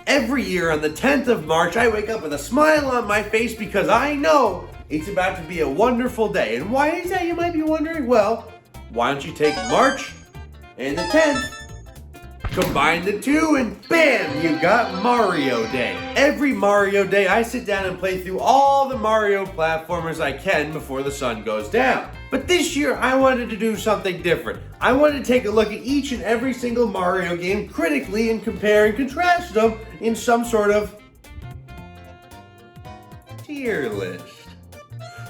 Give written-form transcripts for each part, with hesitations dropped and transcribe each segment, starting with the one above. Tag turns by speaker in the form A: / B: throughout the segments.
A: Every year on the 10th of March, I wake up with a smile on my face because I know it's about to be a wonderful day. And why is that, you might be wondering? Well, why don't you take March and the 10th, combine the two, and bam, you got Mario Day. Every Mario Day, I sit down and play through all the Mario platformers I can before the sun goes down. But this year, I wanted to do something different. I wanted to take a look at each and every single Mario game critically and compare and contrast them in some sort of tier list.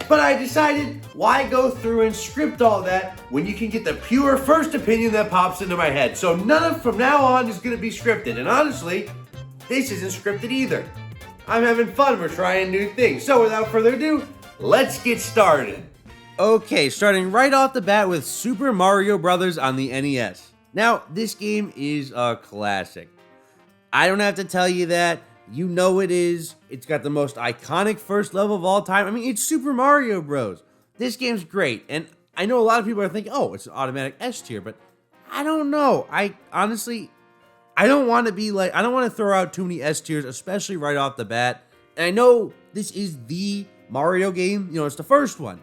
A: But I decided, why go through and script all that when you can get the pure first opinion that pops into my head? So none of from now on is going to be scripted. And honestly, this isn't scripted either. I'm having fun. We're trying new things. So without further ado, let's get started. Okay, starting right off the bat with Super Mario Bros. On the NES. Now, this game is a classic. I don't have to tell you that. You know it is. It's got the most iconic first level of all time. I mean, it's Super Mario Bros. This game's great. And I know a lot of people are thinking, oh, it's an automatic S tier, but I don't know. I don't want to throw out too many S tiers, especially right off the bat. And I know this is the Mario game. You know, it's the first one.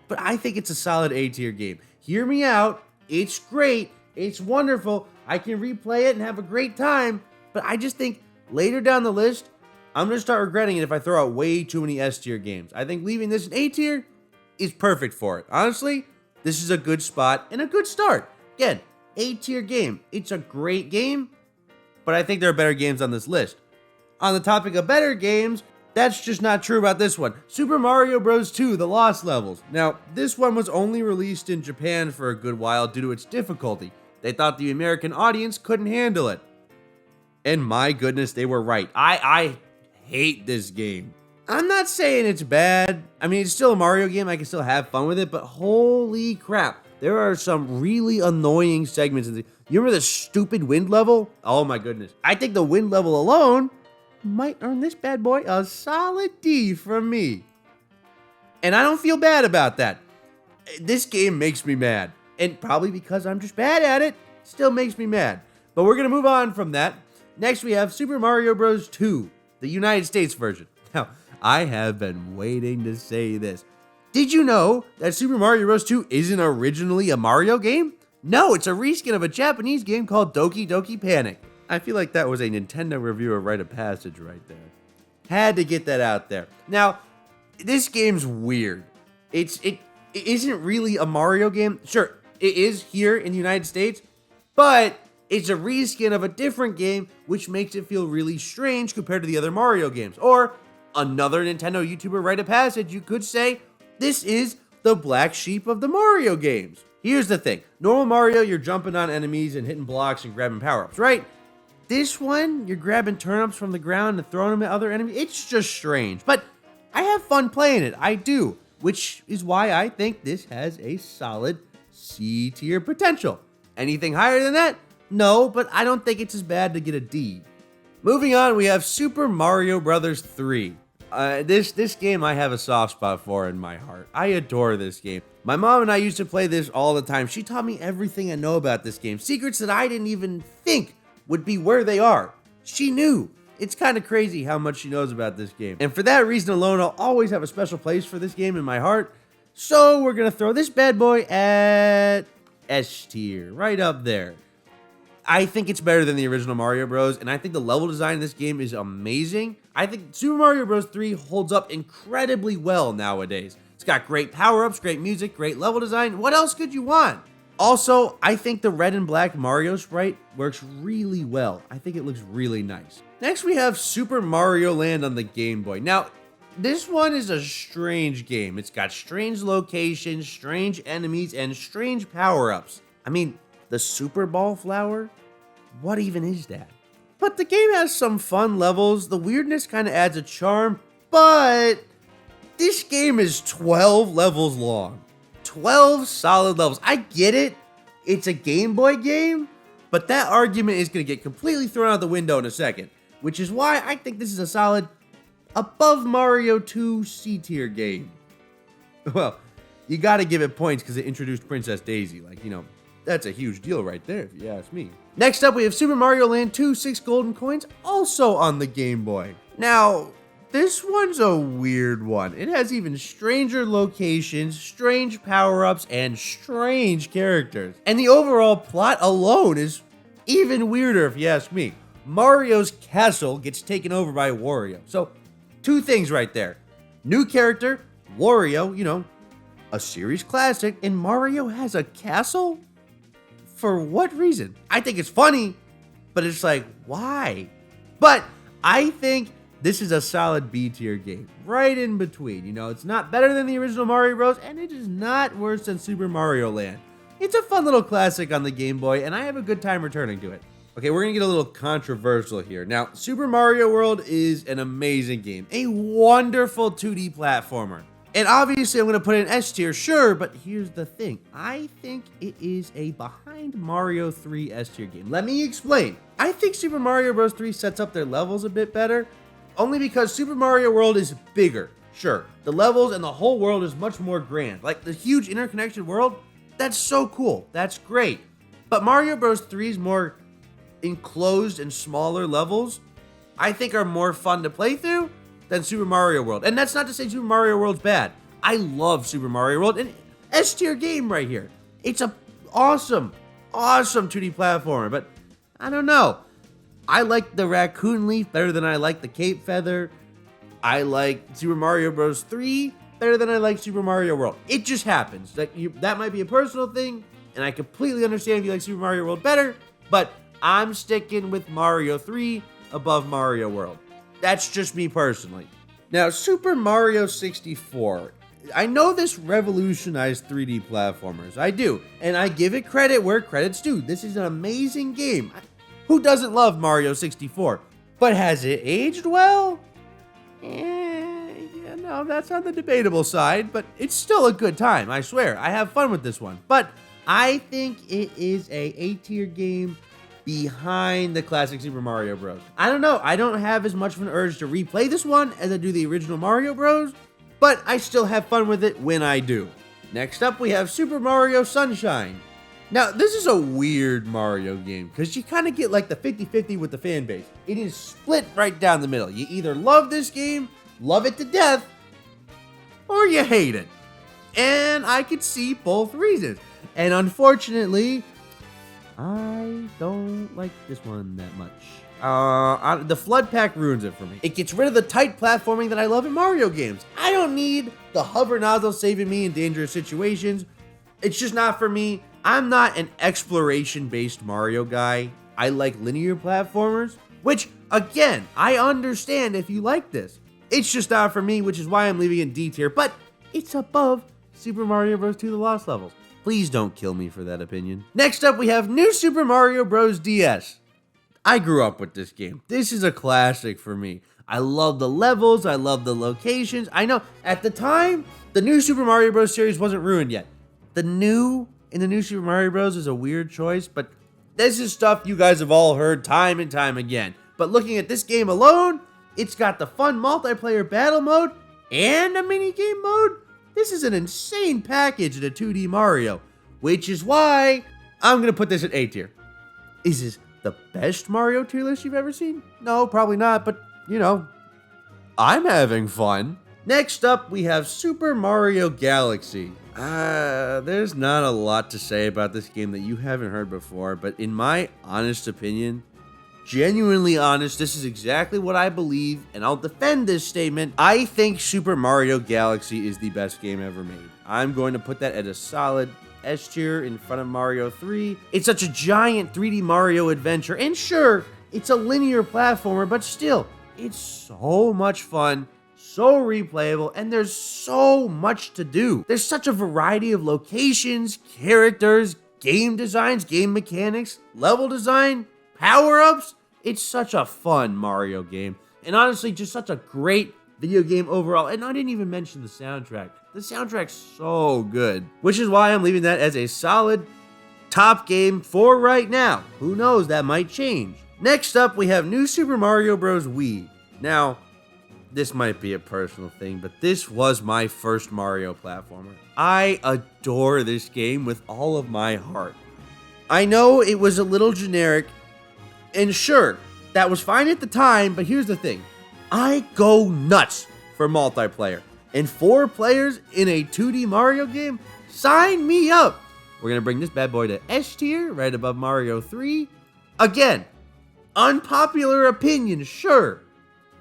A: But I think it's a solid A tier game. Hear me out. It's great. It's wonderful. I can replay it and have a great time. But I just think later down the list, I'm going to start regretting it if I throw out way too many S tier games. I think leaving this in A tier is perfect for it. Honestly, this is a good spot and a good start. Again, A tier game. It's a great game, but I think there are better games on this list. On the topic of better games, that's just not true about this one. Super Mario Bros. 2, The Lost Levels. Now, this one was only released in Japan for a good while due to its difficulty. They thought the American audience couldn't handle it. And my goodness, they were right. I hate this game. I'm not saying it's bad. I mean, it's still a Mario game. I can still have fun with it, but holy crap. There are some really annoying segments. You remember the stupid wind level? Oh my goodness. I think the wind level alone might earn this bad boy a solid D from me. And I don't feel bad about that. This game makes me mad. And probably because I'm just bad at it, still makes me mad. But we're going to move on from that. Next, we have Super Mario Bros. 2, the United States version. Now, I have been waiting to say this. Did you know that Super Mario Bros. 2 isn't originally a Mario game? No, it's a reskin of a Japanese game called Doki Doki Panic. I feel like that was a Nintendo reviewer rite of passage right there. Had to get that out there. Now, this game's weird. It isn't really a Mario game. Sure, it is here in the United States, but it's a reskin of a different game, which makes it feel really strange compared to the other Mario games. Or, another Nintendo YouTuber rite of passage, you could say, this is the black sheep of the Mario games. Here's the thing. Normal Mario, you're jumping on enemies and hitting blocks and grabbing power-ups, right? This one, you're grabbing turnips from the ground and throwing them at other enemies. It's just strange, but I have fun playing it. I do, which is why I think this has a solid C tier potential. Anything higher than that? No, but I don't think it's as bad to get a D. Moving on, we have Super Mario Bros. 3. This game I have a soft spot for in my heart. I adore this game. My mom and I used to play this all the time. She taught me everything I know about this game. Secrets that I didn't even think would be where they are. She knew. It's kind of crazy how much she knows about this game. And for that reason alone, I'll always have a special place for this game in my heart. So we're going to throw this bad boy at S tier, right up there. I think it's better than the original Mario Bros. And I think the level design in this game is amazing. I think Super Mario Bros. 3 holds up incredibly well nowadays. It's got great power-ups, great music, great level design. What else could you want? Also, I think the red and black Mario sprite works really well. I think it looks really nice. Next, we have Super Mario Land on the Game Boy. Now, this one is a strange game. It's got strange locations, strange enemies, and strange power-ups. I mean, the Super Ball Flower? What even is that? But the game has some fun levels. The weirdness kind of adds a charm, but this game is 12 levels long. 12 solid levels. I get it. It's a Game Boy game, but that argument is going to get completely thrown out the window in a second, which is why I think this is a solid above Mario 2 C tier game. Well, you got to give it points because it introduced Princess Daisy. Like, you know, That's a huge deal right there, if you ask me. Next up, we have Super Mario Land 2 6 golden coins, also on the Game Boy. Now, this one's a weird one. It has even stranger locations, strange power-ups, and strange characters. And the overall plot alone is even weirder, if you ask me. Mario's castle gets taken over by Wario. So, two things right there. New character, Wario, you know, a series classic, and Mario has a castle? For what reason? I think it's funny, but it's like, why? But I think this is a solid B tier game, right in between. You know, it's not better than the original Mario Bros, and it is not worse than Super Mario Land. It's a fun little classic on the Game Boy, and I have a good time returning to it. Okay, we're gonna get a little controversial here. Now, Super Mario World is an amazing game, a wonderful 2D platformer. And obviously I'm gonna put it in S tier, sure, but here's the thing. I think it is a behind Mario 3 S tier game. Let me explain. I think Super Mario Bros. 3 sets up their levels a bit better, only because Super Mario World is bigger. Sure, the levels and the whole world is much more grand. Like the huge interconnected world, that's so cool. That's great. But Mario Bros. 3's more enclosed and smaller levels, I think are more fun to play through than Super Mario World. And that's not to say Super Mario World's bad. I love Super Mario World, an S tier game right here. It's a awesome 2D platformer, but I don't know. I like the Raccoon Leaf better than I like the Cape Feather. I like Super Mario Bros. 3 better than I like Super Mario World. It just happens. Like that might be a personal thing, and I completely understand if you like Super Mario World better, but I'm sticking with Mario 3 above Mario World. That's just me personally. Now, Super Mario 64. I know this revolutionized 3D platformers. I do. And I give it credit where credit's due. This is an amazing game. Who doesn't love Mario 64? But has it aged well? Yeah, no, that's on the debatable side, but it's still a good time, I swear. I have fun with this one. But I think it is a A-tier game behind the classic Super Mario Bros. I don't know, I don't have as much of an urge to replay this one as I do the original Mario Bros, but I still have fun with it when I do. Next up, we have Super Mario Sunshine. Now, this is a weird Mario game, because you kind of get like the 50-50 with the fan base. It is split right down the middle. You either love this game, love it to death, or you hate it. And I could see both reasons. And unfortunately, I don't like this one that much. The Flood Pack ruins it for me. It gets rid of the tight platforming that I love in Mario games. I don't need the hover nozzle saving me in dangerous situations. It's just not for me. I'm not an exploration-based Mario guy. I like linear platformers, which, again, I understand if you like this. It's just not for me, which is why I'm leaving it in D tier, but it's above Super Mario Bros. 2 The Lost Levels. Please don't kill me for that opinion. Next up, we have New Super Mario Bros. DS. I grew up with this game. This is a classic for me. I love the levels. I love the locations. I know, at the time, the New Super Mario Bros. Series wasn't ruined yet. The new Super Mario Bros. Is a weird choice, but this is stuff you guys have all heard time and time again. But looking at this game alone, it's got the fun multiplayer battle mode and a mini-game mode. This is an insane package in a 2D Mario, which is why I'm going to put this at A tier. Is this the best Mario tier list you've ever seen? No, probably not, but, you know, I'm having fun. Next up, we have Super Mario Galaxy. There's not a lot to say about this game that you haven't heard before, but in my honest opinion, genuinely honest, this is exactly what I believe, and I'll defend this statement. I think Super Mario Galaxy is the best game ever made. I'm going to put that at a solid S tier in front of Mario 3. It's such a giant 3D Mario adventure, and sure, it's a linear platformer, but still, it's so much fun, so replayable, and there's so much to do. There's such a variety of locations, characters, game designs, game mechanics, level design, power-ups. It's such a fun Mario game, and honestly, just such a great video game overall. And I didn't even mention the soundtrack. The soundtrack's so good, which is why I'm leaving that as a solid top game for right now. Who knows, that might change. Next up, we have New Super Mario Bros. Wii. Now, this might be a personal thing, but this was my first Mario platformer. I adore this game with all of my heart. I know it was a little generic, and sure, that was fine at the time, but here's the thing. I go nuts for multiplayer. And 4 players in a 2D Mario game? Sign me up! We're gonna bring this bad boy to S tier, right above Mario 3. Again, unpopular opinion, sure.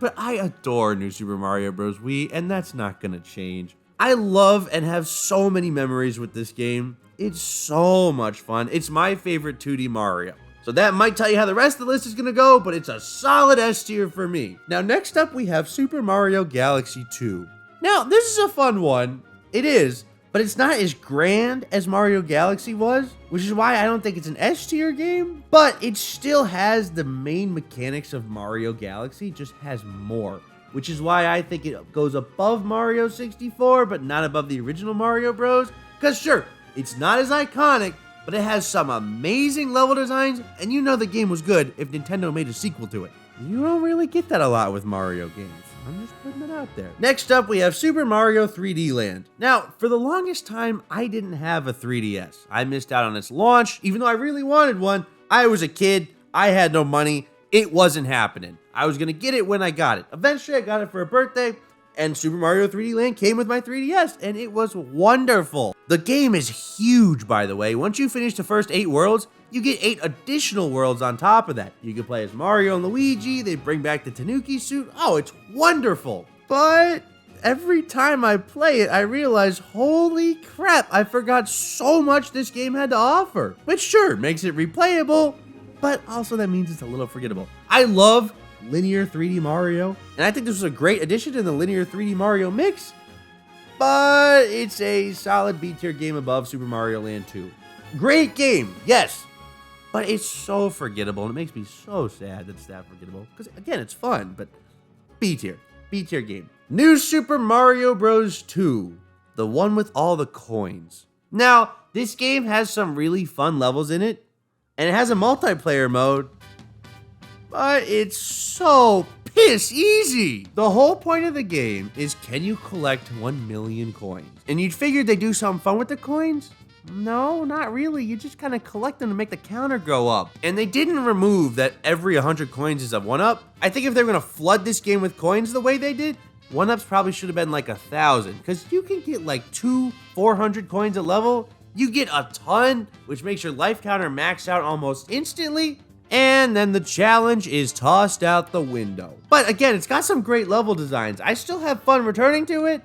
A: But I adore New Super Mario Bros. Wii, and that's not gonna change. I love and have so many memories with this game. It's so much fun. It's my favorite 2D Mario. So that might tell you how the rest of the list is gonna go, but it's a solid S tier for me. Now next up we have Super Mario Galaxy 2. Now this is a fun one. It is, but it's not as grand as Mario Galaxy was, which is why I don't think it's an S tier game, but it still has the main mechanics of Mario Galaxy, just has more, which is why I think it goes above Mario 64, but not above the original Mario Bros. Because sure, it's not as iconic, but it has some amazing level designs, and you know the game was good if Nintendo made a sequel to it. You don't really get that a lot with Mario games. I'm just putting it out there. Next up, we have Super Mario 3D Land. Now, for the longest time, I didn't have a 3DS. I missed out on its launch, even though I really wanted one. I was a kid. I had no money. It wasn't happening. I was gonna get it when I got it. Eventually, I got it for a birthday, and Super Mario 3D Land came with my 3DS, and it was wonderful. The game is huge, by the way. Once you finish the first 8 worlds, you get 8 additional worlds on top of that. You can play as Mario and Luigi. They bring back the Tanuki suit. Oh, it's wonderful. But every time I play it, I realize, holy crap, I forgot so much this game had to offer. Which sure, makes it replayable, but also that means it's a little forgettable. I love linear 3D Mario, and I think this was a great addition to the linear 3D Mario mix, but it's a solid B tier game above Super Mario Land 2. Great game, yes, but it's so forgettable, and it makes me so sad that it's that forgettable, because again, it's fun, but B tier game. New Super Mario Bros. 2, the one with all the coins. Now, this game has some really fun levels in it, and it has a multiplayer mode, but it's so piss easy. The whole point of the game is, can you collect 1 million coins? And you'd figure they'd do something fun with the coins? No, not really. You just kind of collect them to make the counter go up. And they didn't remove that every 100 coins is a 1-up. I think if they're gonna flood this game with coins the way they did, 1-ups probably should have been like 1,000, because you can get like 400 coins a level. You get a ton, which makes your life counter max out almost instantly. And then the challenge is tossed out the window. But again, it's got some great level designs. I still have fun returning to it,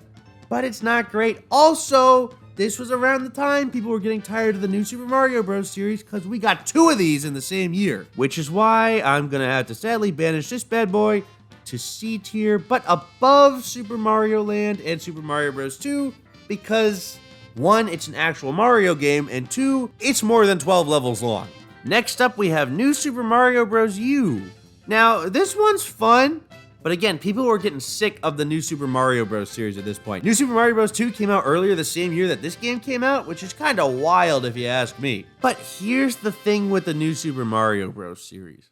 A: but it's not great. Also, this was around the time people were getting tired of the new Super Mario Bros. Series, because we got 2 of these in the same year. Which is why I'm gonna have to sadly banish this bad boy to C tier, but above Super Mario Land and Super Mario Bros. 2, because 1, it's an actual Mario game, and 2, it's more than 12 levels long. Next up, we have New Super Mario Bros. U. Now, this one's fun, but again, people were getting sick of the New Super Mario Bros. Series at this point. New Super Mario Bros. 2 came out earlier the same year that this game came out, which is kind of wild if you ask me. But here's the thing with the New Super Mario Bros. Series.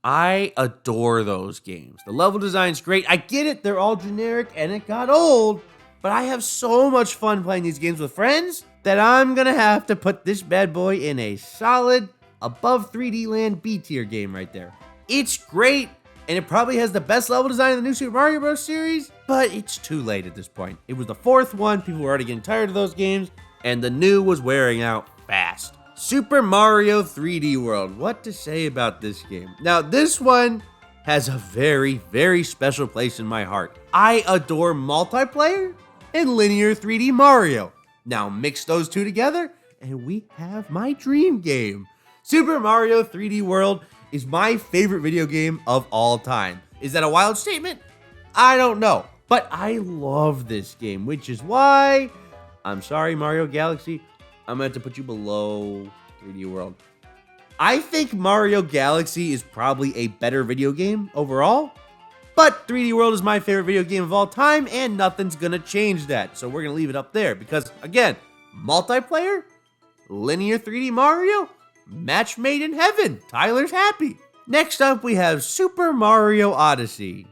A: I adore those games. The level design's great. I get it, they're all generic and it got old, but I have so much fun playing these games with friends that I'm gonna have to put this bad boy in a solid above 3D Land B tier game right there. It's great, and it probably has the best level design in the New Super Mario Bros. Series, but it's too late at this point. It was the 4th one, people were already getting tired of those games, and the new was wearing out fast. Super Mario 3D World, what to say about this game? Now, this one has a very, very special place in my heart. I adore multiplayer and linear 3D Mario. Now mix those two together, and we have my dream game. Super Mario 3D World is my favorite video game of all time. Is that a wild statement? I don't know, but I love this game, which is why, I'm sorry, Mario Galaxy, I'm going to have to put you below 3D World. I think Mario Galaxy is probably a better video game overall, but 3D World is my favorite video game of all time, and nothing's going to change that. So we're going to leave it up there because, again, multiplayer, linear 3D Mario, match made in heaven. Tyler's happy. Next up, we have Super Mario Odyssey.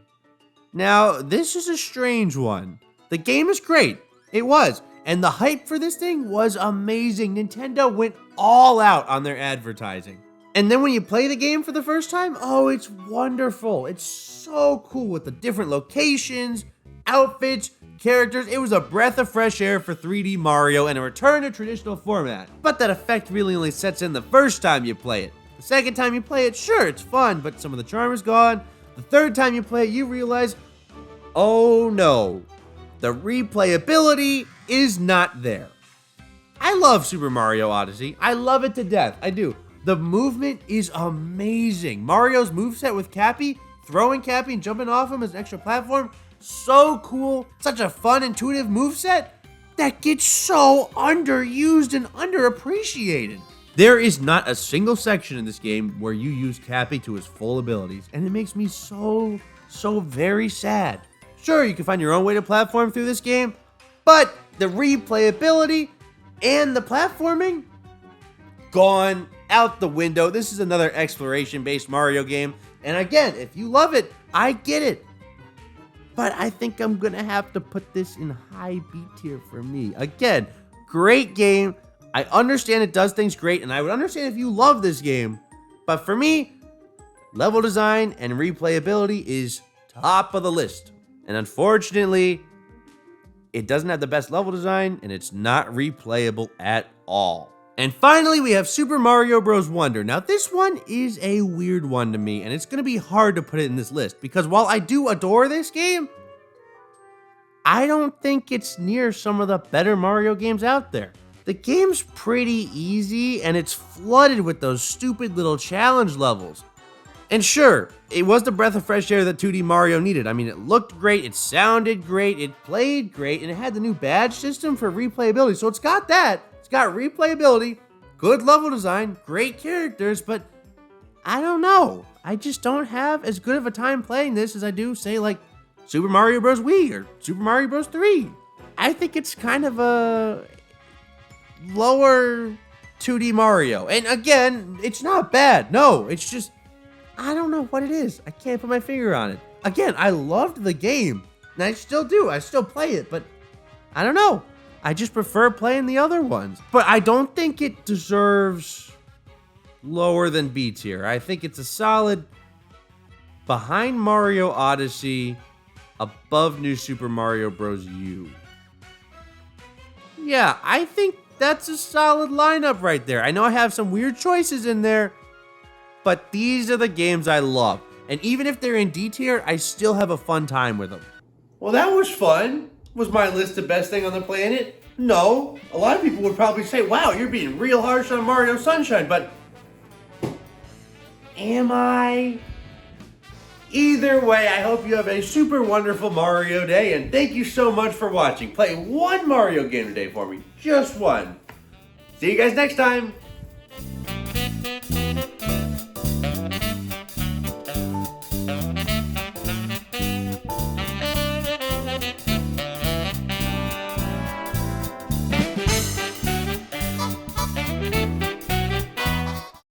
A: Now, this is a strange one. The game is great. It was. And the hype for this thing was amazing. Nintendo went all out on their advertising. And then when you play the game for the first time, oh, it's wonderful. It's so cool with the different locations, outfits, characters. It was a breath of fresh air for 3D Mario and a return to traditional format. But that effect really only sets in the first time you play it. The second time you play it, sure, it's fun, but some of the charm is gone. The third time you play it, you realize, oh no, the replayability is not there. I love Super Mario Odyssey. I love it to death. I do. The movement is amazing. Mario's moveset with Cappy, throwing Cappy and jumping off him as an extra platform, so cool. Such a fun, intuitive moveset that gets so underused and underappreciated. There is not a single section in this game where you use Cappy to his full abilities, and it makes me so very sad. Sure, you can find your own way to platform through this game, but the replayability and the platforming, gone out the window. This is another exploration-based Mario game, and again, if you love it, I get it. But I think I'm gonna have to put this in high B tier for me. Again, great game. I understand it does things great, and I would understand if you love this game. But for me, level design and replayability is top of the list. And unfortunately, it doesn't have the best level design, and it's not replayable at all. And finally, we have Super Mario Bros. Wonder. Now, this one is a weird one to me, and it's going to be hard to put it in this list, because while I do adore this game, I don't think it's near some of the better Mario games out there. The game's pretty easy, and it's flooded with those stupid little challenge levels. And sure, it was the breath of fresh air that 2D Mario needed. I mean, it looked great, it sounded great, it played great, and it had the new badge system for replayability. So it's got that. It's got replayability, good level design, great characters, but I don't know. I just don't have as good of a time playing this as I do, say, like Super Mario Bros. Wii or Super Mario Bros. 3. I think it's kind of a lower 2D Mario. And again, it's not bad. No, it's just, I don't know what it is. I can't put my finger on it. Again, I loved the game, and I still do. I still play it, but I don't know. I just prefer playing the other ones. But I don't think it deserves lower than B tier. I think it's a solid behind Mario Odyssey, above New Super Mario Bros. U. Yeah, I think that's a solid lineup right there. I know I have some weird choices in there, but these are the games I love. And even if they're in D tier, I still have a fun time with them. Well, that was fun. Was my list the best thing on the planet? No. A lot of people would probably say, wow, you're being real harsh on Mario Sunshine, but am I? Either way, I hope you have a super wonderful Mario day, and thank you so much for watching. Play one Mario game today for me. Just one. See you guys next time.